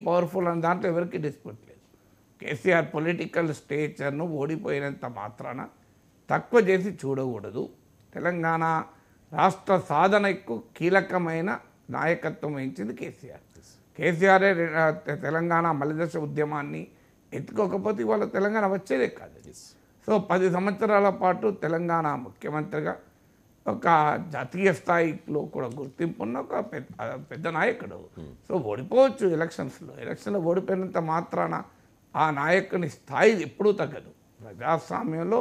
Powerful అనే దాంట్లో ఎవరికి డిస్ప్యూట్ లేదు. కేసీఆర్ పొలిటికల్ స్టేచర్ను ఓడిపోయినంత మాత్రాన తక్కువ చేసి చూడకూడదు. తెలంగాణ రాష్ట్ర సాధనకు కీలకమైన నాయకత్వం వహించింది కేసీఆర్. కేసీఆరే తెలంగాణ మలిదశ ఉద్యమాన్ని ఎత్తుకోకపోతే ఇవాళ తెలంగాణ వచ్చేదే కాదు. సో 10 సంవత్సరాల పాటు తెలంగాణ ముఖ్యమంత్రిగా ఒక జాతీయ స్థాయిలో కూడా గుర్తింపు ఉన్న ఒక పెద్ద నాయకుడు. సో ఓడిపోవచ్చు ఎలక్షన్లో ఓడిపోయినంత మాత్రాన ఆ నాయకుని స్థాయి ఎప్పుడూ తగ్గదు. ప్రజాస్వామ్యంలో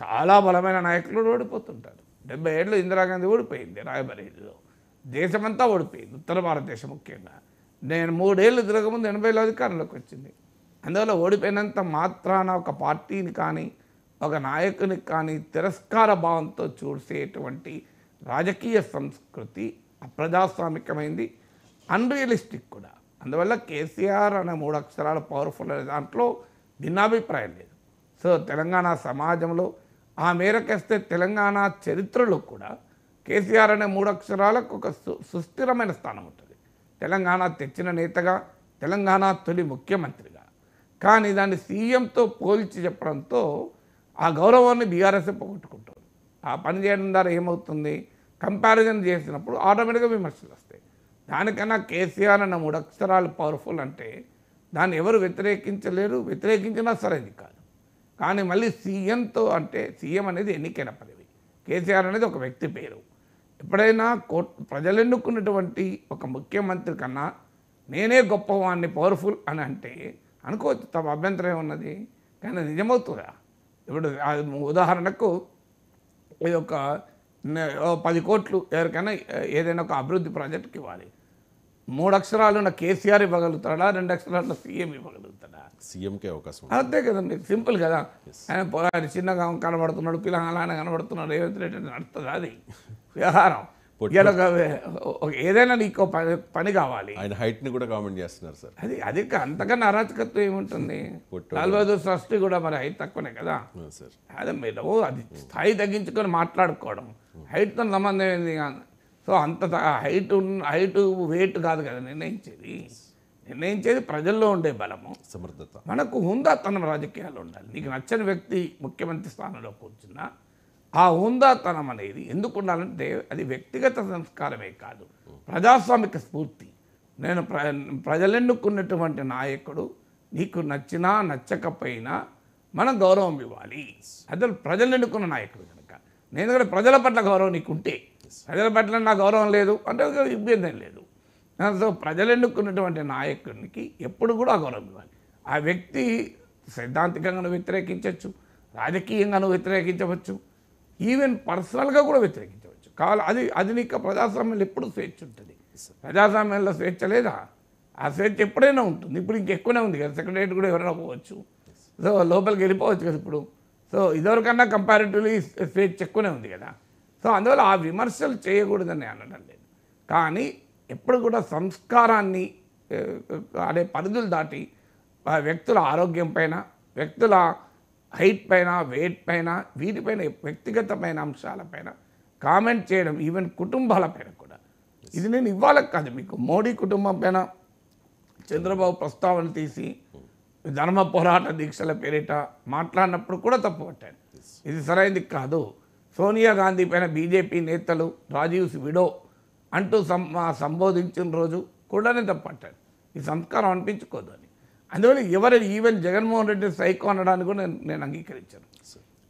చాలా బలమైన నాయకులు ఓడిపోతుంటారు. 70 ఏళ్ళు ఇందిరాగాంధీ ఓడిపోయింది రాయబరేలీలో. దేశమంతా ఓడిపోయింది, ఉత్తర భారతదేశం ముఖ్యంగా. నేను 3 ఏళ్ళు తిరగముందు 80లో అధికారంలోకి వచ్చింది. అందువల్ల ఓడిపోయినంత మాత్రాన ఒక పార్టీని కానీ ఒక నాయకుని కానీ తిరస్కార భావంతో చూసేటువంటి రాజకీయ సంస్కృతి అప్రజాస్వామికమైంది, అన్రియలిస్టిక్ కూడా. అందువల్ల కేసీఆర్ అనే 3 అక్షరాల పవర్ఫుల్ అనే దాంట్లో భిన్నాభిప్రాయం లేదు. సో తెలంగాణ సమాజంలో ఆ మేరకేస్తే తెలంగాణ చరిత్రలో కూడా కేసీఆర్ అనే 3 అక్షరాలకు ఒక సుస్థిరమైన స్థానం ఉంటుంది. తెలంగాణ తెచ్చిన నేతగా, తెలంగాణ తొలి ముఖ్యమంత్రిగా. కానీ దాన్ని సీఎంతో పోల్చి చెప్పడంతో ఆ గౌరవాన్ని బీఆర్ఎస్ పోగొట్టుకుంటుంది. ఆ పని చేయడం ద్వారా ఏమవుతుంది, కంపారిజన్ చేసినప్పుడు ఆటోమేటిక్గా విమర్శలు వస్తాయి. దానికన్నా కేసీఆర్ అన్న 3 అక్షరాలు పవర్ఫుల్ అంటే దాన్ని ఎవరు వ్యతిరేకించలేరు, వ్యతిరేకించినా సరైనది కాదు. కానీ మళ్ళీ సీఎంతో అంటే సీఎం అనేది ఎన్నికైన పదవి, కేసీఆర్ అనేది ఒక వ్యక్తి పేరు. ఎప్పుడైనా ప్రజలు ఎన్నుకున్నటువంటి ఒక ముఖ్యమంత్రి కన్నా నేనే గొప్పవాడిని పవర్ఫుల్ అని అంటే అనుకోవచ్చు, తమ అభ్యంతరం ఉన్నది. కానీ నిజమవుతుందా? ఇప్పుడు ఉదాహరణకు ఇది ఒక 10 కోట్లు ఎవరికైనా ఏదైనా ఒక అభివృద్ధి ప్రాజెక్టుకి ఇవ్వాలి. 3 అక్షరాలు ఉన్న కేసీఆర్ ఇవ్వగలుగుతాడా, 2 అక్షరాల సీఎం ఇవ్వగలుగుతాడా? సీఎంకే అవకాశం. అంతే కదండి, సింపుల్ కదా. ఆయన చిన్నగా కనబడుతున్నాడు, పిల్లగానే కనబడుతున్నాడు, రేవంత్ రెడ్డి నడుస్తుంది అది వ్యవహారం. ఏదైనా నీకు పని కావాలి. ఆయన హైట్ని కూడా కామెంట్ చేస్తున్నారు సార్. అది అంతకన్నా అరాచకత్వం ఏముంటుంది? లాల్ బహదూర్ శాస్త్రి కూడా మరి హైట్ తక్కువనే కదా సార్. అదే మీరు అది స్థాయి తగ్గించుకొని మాట్లాడుకోవడం, హైట్తో సంబంధం ఏంది? సో అంత హైట్ వెయిట్ కాదు కదా నిర్ణయించేది ప్రజల్లో ఉండే బలము, సమర్థత. మనకు హుందాతనం రాజకీయాలు ఉండాలి. నీకు నచ్చని వ్యక్తి ముఖ్యమంత్రి స్థానంలో కూర్చున్నా ఆ హుందాతనం అనేది ఎందుకు ఉండాలంటే అది వ్యక్తిగత సంస్కారమే కాదు, ప్రజాస్వామిక స్ఫూర్తి. నేను ప్రజలు ఎన్నుకున్నటువంటి నాయకుడు నీకు నచ్చినా నచ్చకపోయినా మనం గౌరవం ఇవ్వాలి. అదే ప్రజలు ఎన్నుకున్న నాయకుడు కనుక నేను కూడా ప్రజల పట్ల గౌరవం నీకు ఉంటే, ప్రజల పట్ల నా గౌరవం లేదు అంటే ఇబ్బంది లేదు. సో ప్రజలు ఎన్నుకున్నటువంటి నాయకుడికి ఎప్పుడు కూడా గౌరవం ఇవ్వాలి. ఆ వ్యక్తి సైద్ధాంతికంగా వ్యతిరేకించవచ్చు, రాజకీయంగా వ్యతిరేకించవచ్చు, ఈవెన్ పర్సనల్గా కూడా వ్యతిరేకించవచ్చు. అది నీకు ప్రజాస్వామ్యంలో ఎప్పుడు స్వేచ్ఛ ఉంటుంది. ప్రజాస్వామ్యంలో స్వేచ్ఛ లేదా? ఆ స్వేచ్ఛ ఎప్పుడైనా ఉంటుంది. ఇప్పుడు ఇంకెక్కువనే ఉంది కదా, సెక్రటరీ కూడా ఎవరైనా పోవచ్చు, సో లోపలికి వెళ్ళిపోవచ్చు కదా ఇప్పుడు. సో ఇదివరకన్నా కంపారిటివ్లీ స్వేచ్ఛ ఎక్కువనే ఉంది కదా. సో అందువల్ల ఆ విమర్శలు చేయకూడదని అనడం లేదు. కానీ ఎప్పుడు కూడా సంస్కారాన్ని అనే పరిధులు దాటి వ్యక్తుల ఆరోగ్యం పైన, వ్యక్తుల హైట్ పైన, వెయిట్ పైన, వీటిపైన వ్యక్తిగతమైన అంశాలపైన కామెంట్ చేయడం, ఈవెన్ కుటుంబాల పైన కూడా. ఇది నేను ఇవ్వాల కాదు మీకు. మోడీ కుటుంబం పైన చంద్రబాబు ప్రస్తావన తీసి ధర్మ పోరాట దీక్షల పేరిట మాట్లాడినప్పుడు కూడా తప్పు పట్టాను. ఇది సరైనది కాదు. సోనియా గాంధీ పైన బీజేపీ నేతలు రాజీవ్ విడో అంటూ సంబోధించిన రోజు కూడా నేను తప్పు పట్టాను. ఈ సంస్కారం అనిపించుకోదు అని. అందువల్ల ఎవరు ఈవెన్ జగన్మోహన్ రెడ్డి సైకో అనడానికి కూడా నేను అంగీకరించాను.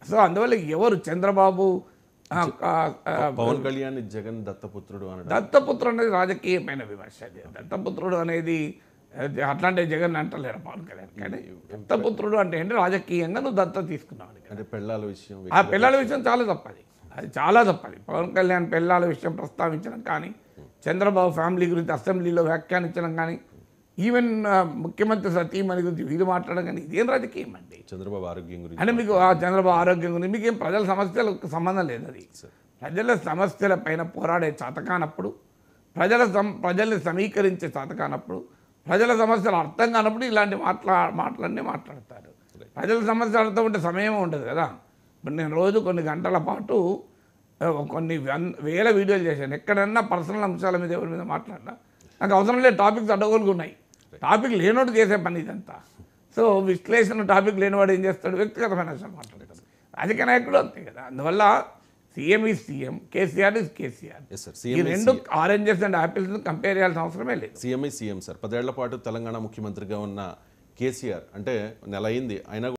సో అందువల్ల ఎవరు చంద్రబాబు, పవన్ కళ్యాణ్ జగన్ దత్తపుత్రుడు అనేది రాజకీయమైన విమర్శ. దత్తపుత్రుడు అనేది అట్లాంటి జగన్ అంటలేరు పవన్ కళ్యాణ్. కానీ దత్తపుత్రుడు అంటే ఏంటి, రాజకీయంగా నువ్వు దత్త తీసుకున్నావు అంటే పెళ్ళాల విషయం, ఆ పిల్లల విషయం చాలా తప్పది, అది చాలా తప్పది. పవన్ కళ్యాణ్ పిల్లల విషయం ప్రస్తావించడం కానీ, చంద్రబాబు ఫ్యామిలీ గురించి అసెంబ్లీలో వ్యాఖ్యానించడం కానీ, ఈవెన్ ముఖ్యమంత్రి సతీమణి గురించి వీళ్ళు మాట్లాడడం కానీ ఇదేం రాజకీయం అండి? చంద్రబాబు ఆరోగ్యం గురించి అంటే మీకు చంద్రబాబు ఆరోగ్యం గురించి మీకేం ప్రజల సమస్యలకు సంబంధం లేదు. అది ప్రజల సమస్యల పైన పోరాడే చాతకానప్పుడు, ప్రజల్ని సమీకరించే చాతకానప్పుడు, ప్రజల సమస్యలు అర్థం కానప్పుడు ఇలాంటి మాటలన్నీ మాట్లాడతారు. ప్రజల సమస్యలు అర్థం ఉంటే సమయం ఉండదు కదా. ఇప్పుడు నేను రోజు కొన్ని గంటల పాటు కొన్ని వేల వీడియోలు చేశాను. ఎక్కడన్నా పర్సనల్ అంశాల మీద ఎవరి మీద మాట్లాడినా నాకు అవసరం లేదు, టాపిక్స్ అడ్డగోలుగా ఉన్నాయి. టాపిక్ లేనోడు చేసే పని ఇదంతా. సో విశ్లేషణ టాపిక్ లేనివాడు ఏం చేస్తాడు, వ్యక్తిగతమైన విషయాలు మాట్లాడతాడు. రాజకీయ నాయకుడు అంతే కదా. అందువల్ల CM is CM, KCR is KCR. Yes sir. ఈ రెండు ఆరెంజెస్ అండ్ యాపిల్స్ కంపేర్ చేయాల్సిన అవసరమే లేదు. సీఎం సార్ 10 ఏళ్ల పాటు తెలంగాణ ముఖ్యమంత్రిగా ఉన్న కేసీఆర్ అంటే నెల అయింది అయినా